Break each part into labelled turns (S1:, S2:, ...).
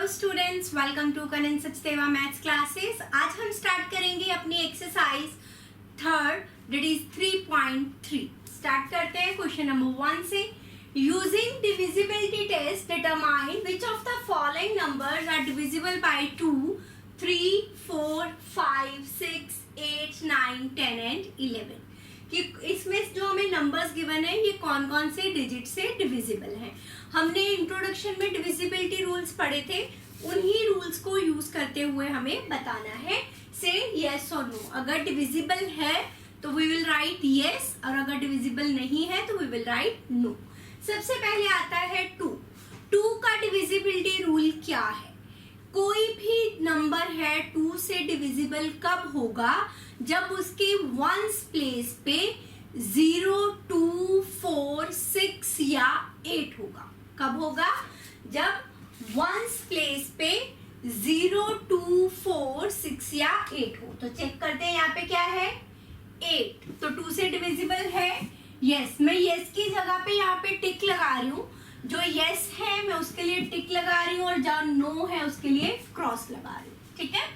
S1: Students, welcome to Karan Sachdeva maths classes. आज हम start करेंगे अपनी exercise third that is 3.3। Start करते हैं क्वेश्चन नंबर 1 से। Using divisibility test determine which of the following numbers are divisible by 2, 3, 4, 5, 6, 8, 9, 10 and 11 कि इसमें जो हमें नंबर्स गिवन है ये कौन कौन से डिजिट से डिविजिबल हैं। हमने इंट्रोडक्शन में डिविजिबिलिटी रूल्स पढ़े थे, उन्हीं रूल्स को यूज करते हुए हमें बताना है से यस और नो। अगर डिविजिबल है तो वी विल राइट यस और अगर डिविजिबल नहीं है तो वी विल राइट नो। सबसे पहले आता है 2 का डिविजिबिलिटी रूल क्या है। कोई भी नंबर है 2 से डिविजिबल कब होगा, जब उसके वंस प्लेस पे 0, 2, 4, 6 या 8 होगा। कब होगा? जब वंस प्लेस पे 0, 2, 4, 6 या 8 हो। तो चेक करते हैं यहाँ पे क्या है 8, तो 2 से डिविजिबल है। यस, मैं यस की जगह पे यहाँ पे टिक लगा रही हूँ। जो यस है मैं उसके लिए टिक लगा रही हूँ और जहाँ नो है उसके लिए क्रॉस लगा रही हूँ। ठीक है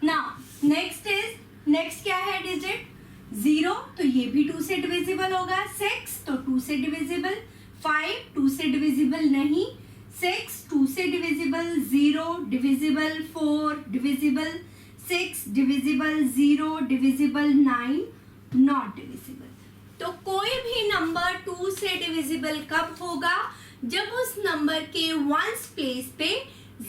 S1: ना। नेक्स्ट क्या है डिजिट 0, तो ये भी 2 से डिविजिबल होगा। 6 तो 2 से डिविजिबल। 5 2 से डिविजिबल नहीं। 6 2 से divisible. 0 divisible. 4 divisible. 6 divisible. 0 divisible. 9 not divisible. तो कोई भी नंबर 2 से डिविजिबल कब होगा, जब उस नंबर के वंस प्लेस पे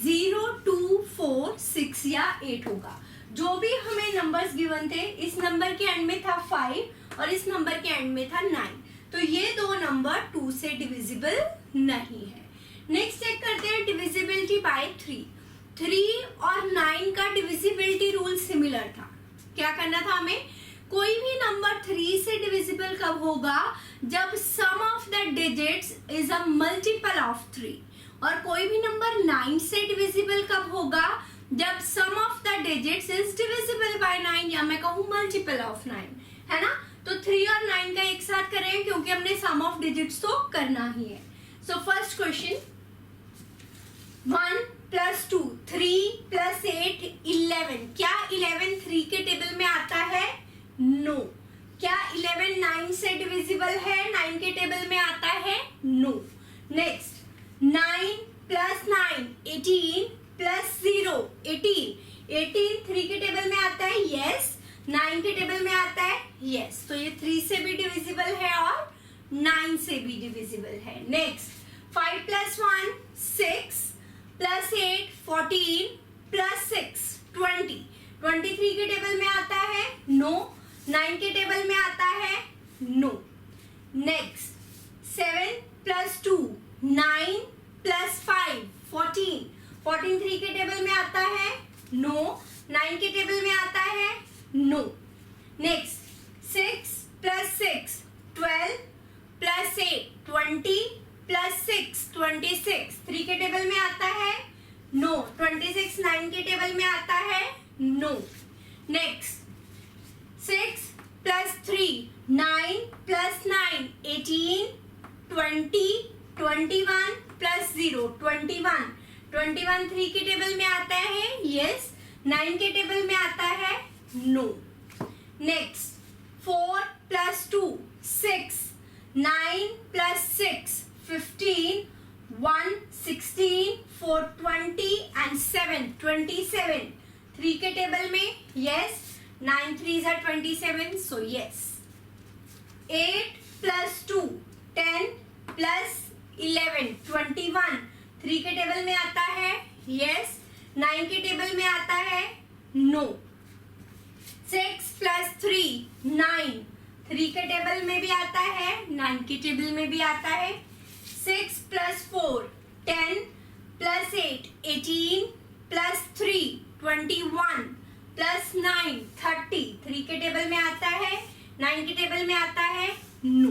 S1: 0, 2, 4, 6 या 8 होगा। जो भी हमें नंबर्स गिवन थे, इस नंबर के एंड में था 5 और इस नंबर के एंड में था 9, तो ये दो नंबर 2 से डिविजिबल नहीं है। नेक्स्ट चेक करते हैं डिविजिबिलिटी बाय 3 और 9 का डिविजिबिलिटी रूल सिमिलर था। क्या करना था हमें, कोई भी नंबर 3 से डिविजिबल कब होगा, जब sum of the digits is a multiple of 3। और कोई भी नंबर 9 से डिविजिबल कब होगा, जब sum of the digits is divisible by 9 या मैं कहूँ मल्टीपल ऑफ 9, है ना। तो 3 और 9 का एक साथ करें क्योंकि हमने सम ऑफ डिजिट्स तो करना ही है। So first question 1 + 2 3 + 8 11। क्या 11 3 के टेबल में आता है? नो। क्या 11 9 से डिविजिबल है? 9 के टेबल में आता है? नो। नेक्स्ट 9 + 9 18 + 0 18 3 के टेबल में आता है? यस। 9 के टेबल में आता है? यस। तो ये 3 से भी डिविजिबल है और 9 से भी डिविजिबल है। नेक्स्ट 5 + 1 6 + 8 14 + 6 20 23 के टेबल में आता है? नो। 9 के टेबल में आता है? नो। नेक्स्ट 7 + 2 9 + 5 14 3 के टेबल में आता है? नो। 9 के टेबल में आता है? नो। नेक्स्ट 6 + 6 12 + 8 20 + 6 26 3 के टेबल में आता है? नो। 26 9 के टेबल में आता है? नो। नेक्स्ट 6 + 3 9 + 9 18 20 21 + 0 21 3 के टेबल में आता है? यस। 9 के टेबल में आता है? नो। नेक्स्ट 4 + 2 6 9 + 6 15 1 16 4 20 and 7 27 3 के टेबल में? Yes. 9 3s are 27, so yes. 8 + 2 10 + 11 21 3 के टेबल में आता है? यस। 9 के टेबल में आता है? नो। 6 + 3 9 3 के टेबल में भी आता है? 9 के टेबल में भी आता है। 6 + 4 10 + 8 18 + 3 21 + 9 30 3 के टेबल में आता है? 9 के टेबल में आता है? नो।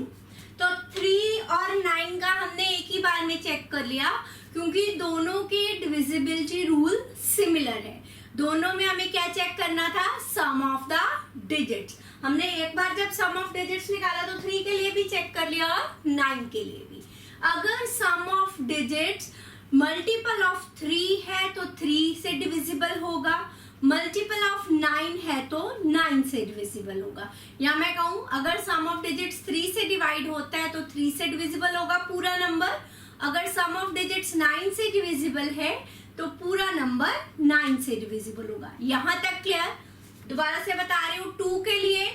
S1: तो 3 और 9 का हमने एक ही बार में चेक कर लिया क्योंकि दोनों के डिविजिबिलिटी रूल सिमिलर है। दोनों में हमें क्या चेक करना था? Sum of the digits. हमने एक बार जब सम ऑफ डिजिट्स निकाला तो 3 के लिए भी चेक कर लिया और 9 के लिए भी। अगर सम ऑफ डिजिट्स मल्टीपल ऑफ 3 है तो 3 से डिविजिबल होगा, मल्टीपल ऑफ 9 है तो 9 से डिविजिबल होगा। या मैं कहूं अगर सम ऑफ डिजिट्स 3 से डिवाइड होता है तो 3 से डिविजिबल होगा पूरा नंबर, अगर सम ऑफ डिजिट्स 9 से डिविजिबल है तो पूरा नंबर 9 से डिविजिबल होगा। यहां तक क्लियर? दोबारा से बता रही हूं, 2 के लिए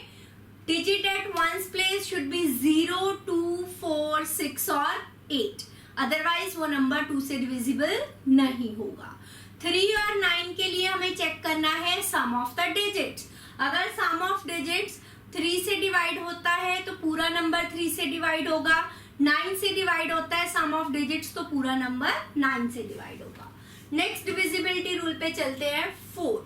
S1: digit at ones place should be 0, 2, 4, 6 और 8, अदरवाइज वो नंबर 2 से डिविजिबल नहीं होगा। 3 और 9 के लिए हमें चेक करना है सम ऑफ द डिजिट्स। अगर सम ऑफ डिजिट्स 3 से डिवाइड होता है तो पूरा नंबर 3 से डिवाइड होगा, 9 से डिवाइड होता है सम ऑफ डिजिट्स तो पूरा नंबर 9 से डिवाइड होगा। नेक्स्ट डिविजिबिलिटी रूल पे चलते हैं। 4,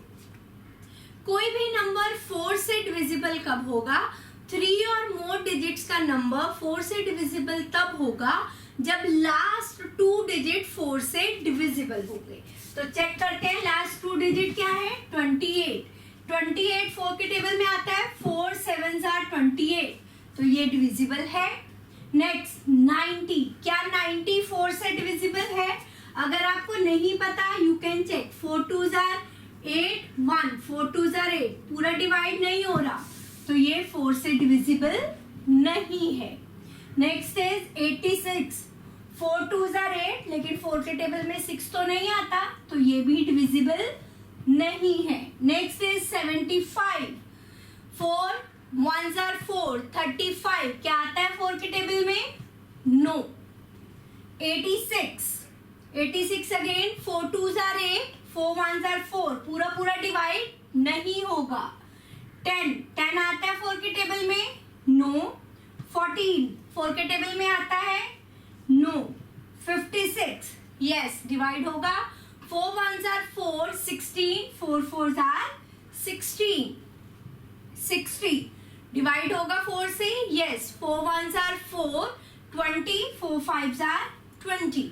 S1: कोई भी नंबर 4 से डिविजिबल कब होगा? 3 और मोर डिजिट्स का नंबर 4 से डिविजिबल तब होगा जब लास्ट 2 डिजिट 4 से डिविजिबल हो गए। तो चेक करते हैं लास्ट 2 डिजिट क्या है? 28। 28 4 के टेबल में आता है, 4 7s are 28, तो ये डिविजिबल है। नेक्स्ट 90, क्या 90 4 से डिविजिबल है? अगर आपको नहीं पता you can check, 4 2s are 8, 1, 4 2s are 8, पूरा डिवाइड नहीं हो रहा तो ये 4 से डिविजिबल नहीं है। नेक्स्ट इज 86, 4 2s are 8, लेकिन 4 के टेबल में 6 तो नहीं आता तो ये भी डिविजिबल नहीं है। नेक्स्ट इज 75, 4 1s are 4, 35, क्या आता है 4 के टेबल में? No. 86 again, 4 2s are 8, 4 1s are 4, पूरा डिवाइड नहीं होगा। 10 आता है 4 के टेबल में? नो। 14 4 के टेबल में आता है? नो। 56 यस डिवाइड होगा, 4 1s are 4, 16, 4 4s are 16, 60 divide होगा 4 से? Yes. 4 1s are 4, 20, 4 5s are 20।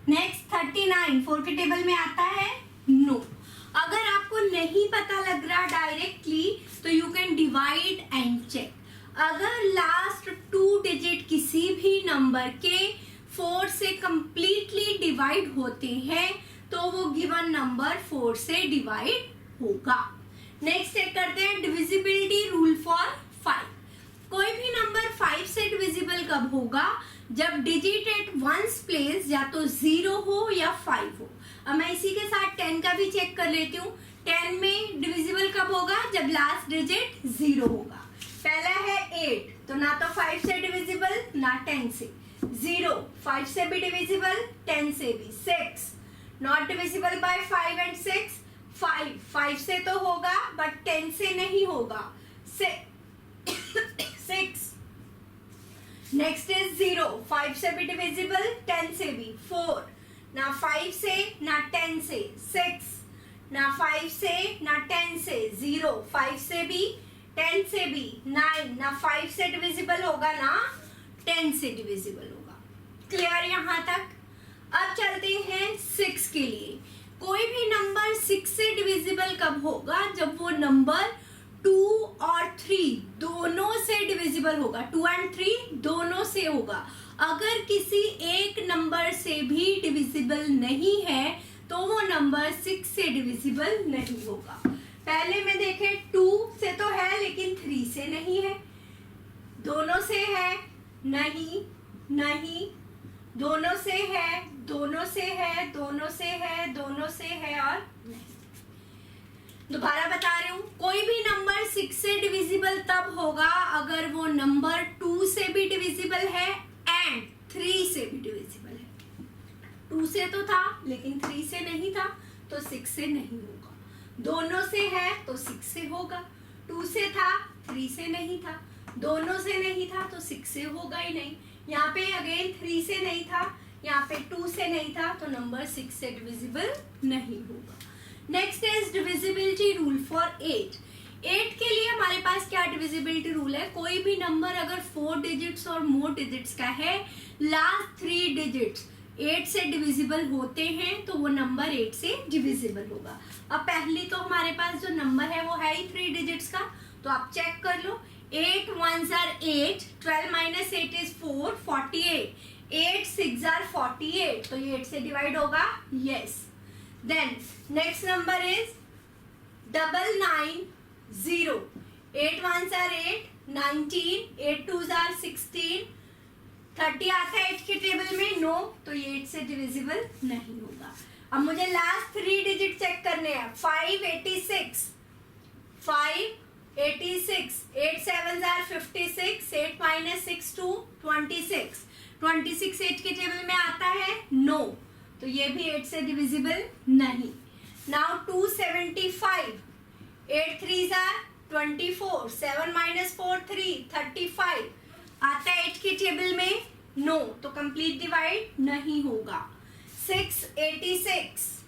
S1: Next 39 4 के टेबल में आता है? नो। अगर आपको नहीं पता लग रहा डायरेक्टली तो you can divide and check. अगर लास्ट 2 डिजिट किसी भी नंबर के 4 से कंप्लीटली डिवाइड होते हैं तो वो गिवन नंबर 4 से डिवाइड होगा। नेक्स्ट चेक करते हैं डिविजिबिलिटी रूल फॉर 5। कोई भी नंबर 5 से डिविजिबल कब होगा? जब डिजिट एट वंस प्लेस या तो 0 हो या 5 हो। अब मैं इसी के साथ 10 का भी चेक कर लेती हूँ। 10 में डिविजिबल कब होगा? जब लास्ट डिजिट 0 होगा। पहला है 8, तो ना तो 5 से डिविजिबल ना 10 से। 0 5 से भी डिविजिबल, 10 से भी। 6 नॉट डिविजिबल बाय 5 एंड 6। 5 से तो होगा बट 10 से नहीं होगा। 6 नेक्स्ट इज 0, 5 से भी डिविजिबल, 10 से भी। 4 ना 5 से ना 10 से। 6 ना 5 से ना 10 से। 0 5 से भी 10 से भी। 9 ना 5 से डिविजिबल होगा ना 10 से डिविजिबल होगा। क्लियर यहां तक? अब चलते हैं 6 के लिए। कोई भी नंबर 6 से डिविजिबल कब होगा? जब वो नंबर 2 और 3 दोनों से डिविजिबल होगा। 2 एंड 3 दोनों से होगा। अगर किसी एक नंबर से भी डिविजिबल नहीं है तो वो नंबर 6 से डिविजिबल नहीं होगा। पहले में देखें 2 से तो है लेकिन 3 से नहीं है। दोनों से है? नहीं, नहीं। दोनों से है, दोनों से है, दोनों से है, दोनों से है और नहीं। दोबारा बता रही हूं, कोई भी नंबर 6 से डिविजिबल तब होगा अगर वो नंबर 2 से भी डिविजिबल है एंड 3 से भी डिविजिबल है। 2 से तो था लेकिन 3 से नहीं था तो 6 से नहीं होगा। दोनों से है तो 6 से होगा। 2 से था, 3 से नहीं था। दोनों से नहीं था तो 6 से होगा ही नहीं। यहाँ पे अगेन 3 से नहीं था, यहाँ पे 2 से नहीं था तो नंबर 6 से डिविजिबल नहीं होगा। Next is divisibility rule for 8। 8 के लिए हमारे पास क्या डिविजिबिलिटी रूल है? कोई भी नंबर अगर 4 डिजिट्स और मोर डिजिट्स का है, लास्ट 3 डिजिट्स 8 से डिविजिबल होते हैं तो वो नंबर 8 से डिविजिबल होगा। अब पहली तो हमारे पास जो नंबर है वो है ही 3 डिजिट्स का, तो आप चेक कर लो। 8 1s are 8, 12 minus 8 is 4, 48। 8 6 are 48, तो ये 8 से डिवाइड होगा, yes. Then next number is 990, 8 1s are 8, 19, 8 2s are 16, 30 आता है 8 के टेबल में, नो, तो ये 8 से डिविजिबल नहीं होगा। अब मुझे लास्ट 3 डिजिट चेक करने हैं। 586, 586, 8 7s आर 56, 8 minus 6 2, 26, 26 8 के टेबल में आता है, नो, तो ये भी 8 से डिविजिबल नहीं। नाउ 275, 8 3s आर 24, 7 minus 4 3, 35 आता है 8 के टेबल में, नो, तो कंप्लीट डिवाइड नहीं होगा। 686,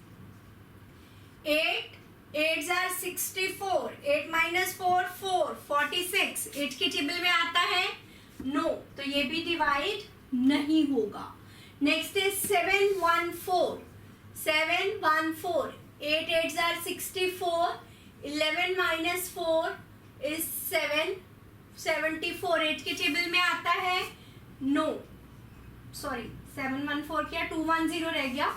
S1: 8 8s आर 64, 8 minus 4 4, 46 8 के टेबल में आता है, नो, तो ये भी डिवाइड नहीं होगा। Next is 714, 714, 8 8s are 64, 11 minus 4 is 7, 74 8 के टेबल में आता है, नो, सॉरी 714 क्या 210 रह गया,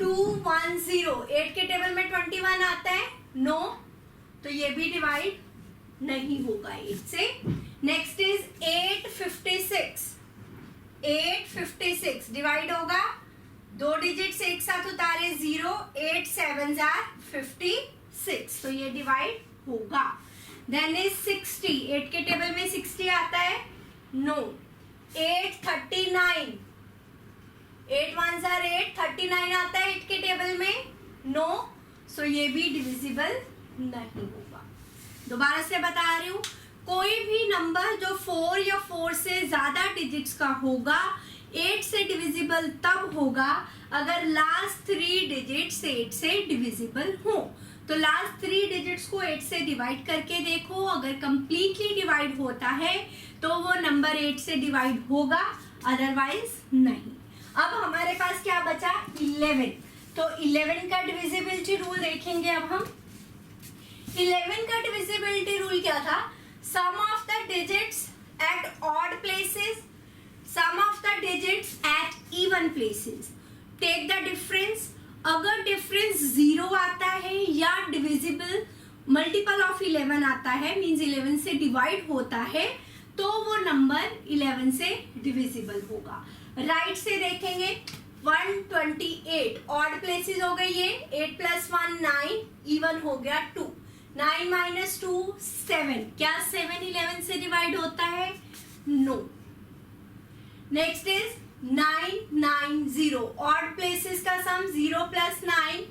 S1: 210 8 के टेबल में 21 आता है, नो, तो ये भी डिवाइड नहीं होगा 8 से। नेक्स्ट इज 856, 856 डिवाइड होगा, 2 डिजिट एक साथ उतारे 0, 8 7s आर 56, तो ये डिवाइड होगा। देन इज 60, 8 के टेबल में 60 आता है, नो। 839, 8 1s आर 8, 39 आता है 8 के टेबल में, नो, सो ये भी डिविजिबल नहीं होगा। दोबारा से बता रही हूँ, कोई भी नंबर जो 4 या 4 से ज्यादा डिजिट्स का होगा 8 से डिविजिबल तब होगा अगर लास्ट 3 डिजिट्स 8 से डिविजिबल हो। तो लास्ट 3 डिजिट्स को 8 से डिवाइड करके देखो, अगर कंप्लीटली डिवाइड होता है तो वो नंबर 8 से डिवाइड होगा, अदरवाइज नहीं। अब हमारे पास क्या बचा, 11, तो 11 का डिविजिबिलिटी रूल देखेंगे। अब हम 11 का डिविजिबिलिटी रूल क्या था, sum of the digits at odd places, sum of the digits at even places, take the difference. अगर डिफरेंस 0 आता है या डिविजिबल मल्टीपल ऑफ 11 आता है, मींस 11 से डिवाइड होता है, तो वो नंबर 11 से डिविजिबल होगा। राइट से देखेंगे 128 ऑड प्लेसेस हो गई ये, 8 + 1 9, इवन हो गया 2, 9 - 2 7, क्या 7 11 से डिवाइड होता है, no. Next is 990, odd places का सम 0 + 9,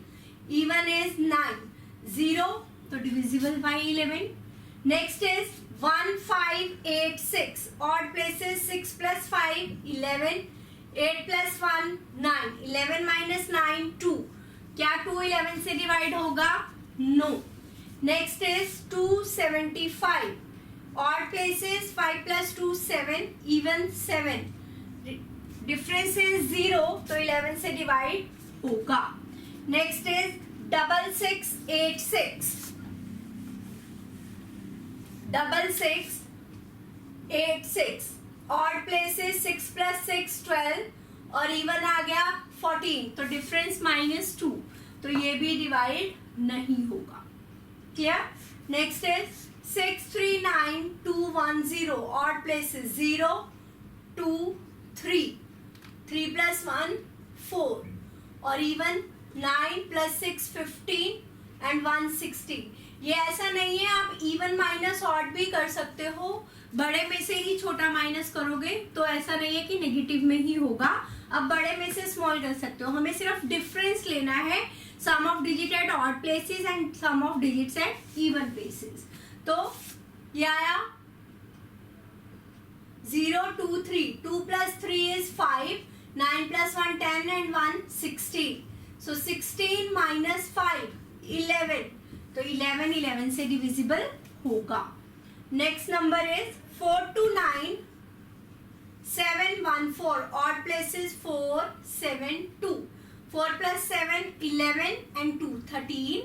S1: इवन इज 9, 0, तो divisible by 11। Next is 1586, odd places 6 + 5 11, 8 + 1 9, 11 - 9 2, क्या 2 11 से डिवाइड होगा, no. Next is 275, odd places 5 + 2 7, even 7, difference is 0, तो 11 से डिवाइड होगा। नेक्स्ट इज 6686, 6686, ऑड प्लेसेस 6 + 6 12, और इवन आ गया 14, तो डिफरेंस -2, तो ये भी डिवाइड नहीं होगा। Clear. Next is 639210, odd places 0 2 3, 3 + 1 4, और इवन 9 + 6 15 एंड 1 16। ये ऐसा नहीं है, आप इवन माइनस ऑड भी कर सकते हो, बड़े में से ही छोटा माइनस करोगे तो ऐसा नहीं है कि नेगेटिव में ही होगा, अब बड़े में से स्मॉल कर सकते हो। हमें सिर्फ डिफरेंस लेना है, sum of digit at odd places and sum of digits at even places. तो ये आया 0 2 3, 2 + 3 is 5, 9 + 1 10 and 1 16, so 16 - 5 11, तो 11 11 से डिविजिबल होगा। Next number is 429 714, odd places 4 7 2, 4 + 7 11 and 2 13,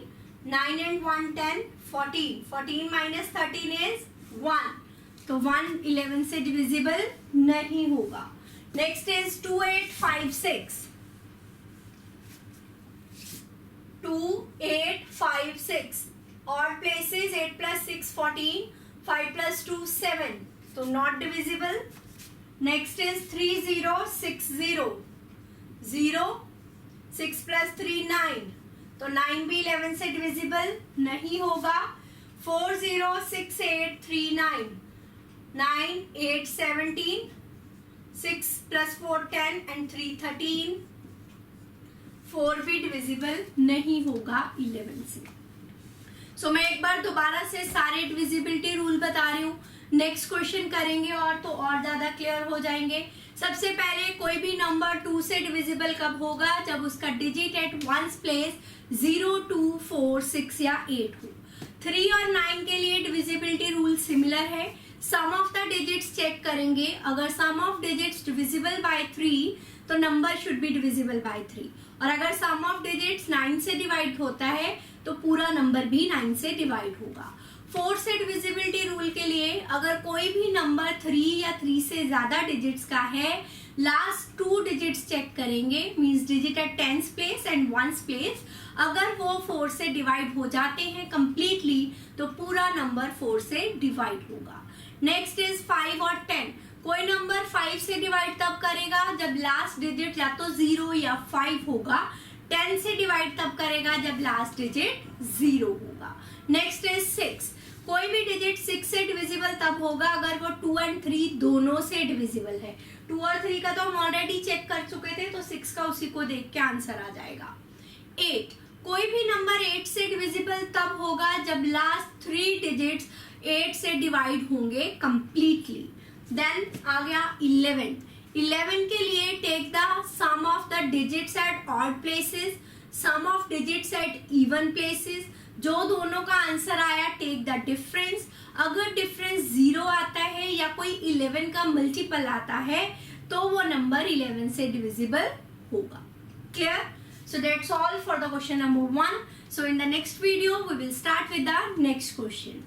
S1: 9 and 1 10 14, 14 - 13 is 1, तो 1 11 से डिविजिबल नहीं होगा। Next is 2856. 2856. Odd places 8 plus 6 14. 5 plus 2 7. So not divisible. Next is 3060. 0 6 plus 3 9. तो 9 भी 11 से डिविजिबल नहीं होगा. 406839. 9 8 17. 6 plus 4 10 and 3 13. 4 भी डिविजिबल नहीं होगा 11 से. सो मैं एक बार दोबारा से सारे डिविजिबिलिटी रूल बता रही हूँ. नेक्स्ट क्वेश्चन करेंगे और तो और ज्यादा क्लियर हो जाएंगे. सबसे पहले कोई भी नंबर 2 से डिविजिबल कब होगा? जब उसका डिजिट एट वंस प्लेस 0 2 4 6 या 8 हो. 3 और 9 के लिए डिविजिबिलिटी रूल सिमिलर है. Sum of the digits check करेंगे. अगर सम ऑफ डिजिट्स डिविजिबल बाय 3 तो number should be divisible by 3. और अगर सम ऑफ डिजिट्स 9 से डिवाइड होता है तो पूरा नंबर भी 9 से डिवाइड होगा. 4 से डिविजिबिलिटी रूल के लिए अगर कोई भी नंबर 3 या 3 से ज्यादा डिजिट्स का है, लास्ट 2 डिजिट्स चेक करेंगे. Means digit at 10th place and 1st place. अगर वो 4 से डिवाइड हो जाते हैं कंप्लीटली तो पूरा नंबर 4 से डिवाइड होगा. नेक्स्ट इज 5 और 10. कोई नंबर 5 से डिवाइड तब करेगा जब लास्ट डिजिट या तो 0 या 5 होगा. 10 से डिवाइड तब करेगा जब लास्ट डिजिट 0 होगा. Next is 6. कोई भी डिजिट 6 से डिविजिबल तब होगा अगर वो 2 and 3 दोनों से डिविजिबल है. 2 और 3 का तो हम ऑलरेडी चेक कर चुके थे, तो 6 का उसी को देख के आंसर आ जाएगा. 8. कोई भी नंबर 8 से डिविजिबल तब होगा जब लास्ट 3 डिजिट्स 8 से डिवाइड होंगे कंप्लीटली. देन आ गया 11. 11 के लिए take the sum of the digits at odd places, sum of digits at even places. जो दोनों का आंसर आया टेक द डिफरेंस. अगर डिफरेंस 0 आता है या कोई 11 का मल्टीपल आता है तो वो नंबर 11 से डिविजिबल होगा. Clear? So that's all for the question number 1. So in the next video we will start with the next question.